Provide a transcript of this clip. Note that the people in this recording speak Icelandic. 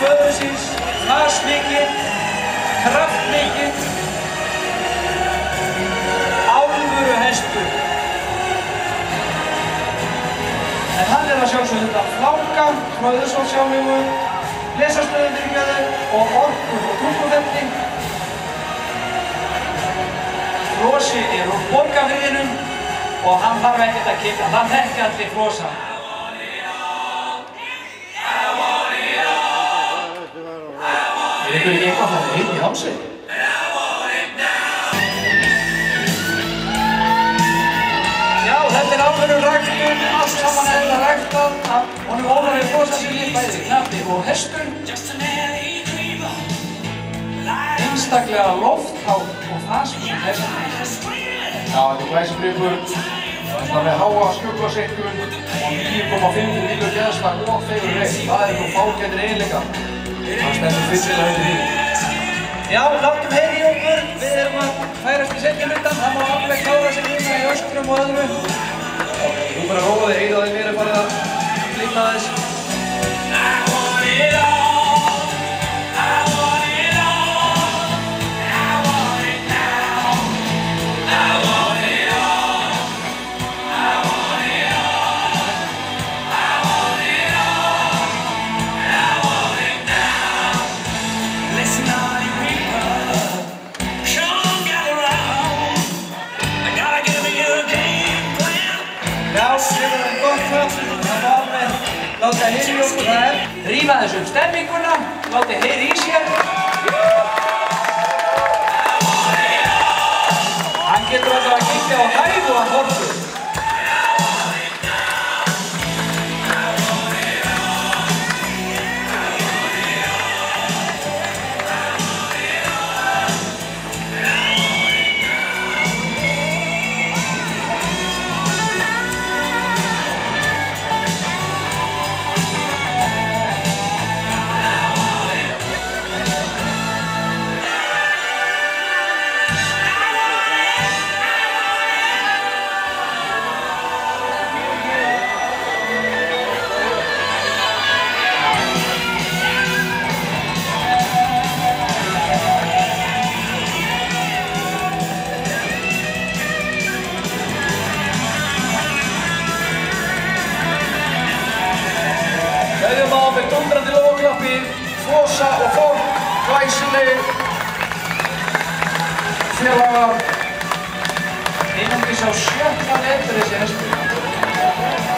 föður síns, farsmikill, kraftmikill, alvöru hestur. En hann að sjálfsögðu þetta Fláka, Fröðursholtsjálfífu, Blesastöðum og Orkur og Tungufelli. Flosi úr Borgarfirðinum og hann þarf ekkert að kynna, það þekki allir Flosa. Ykkur ekki eitthvað það heitt í hálsi? Já, þetta alvöru ræktun, allt saman ræktað af honum Ólafi Flosasyni, bæði knappi og hestur. Einstaklega lofthár og fastur hestur. Já, þetta glæsibryggur, þetta með háa skuggaseikun og 9,5 líkur geðslag og fegur reitt. Það nú fágætir eiginleikar. Það stendur fyllilega undir því. Já, látum heyri í okkur. Við erum að færast í seinnimundan. Það má alveg klára sig hérna í öskrum og öðru. Þú bara róa þig, Heiða, þið verið bara að flýta þess. Láta heyri í okkur það rífa þessu stemminguna, láta heyri í sér. Hann getur alltaf að kíkja á hæð og að horfa. Með dundrandi lóðklappi, Flosa og fólk, glæsileg félagar. Einungis á 7. metri þessi hestur.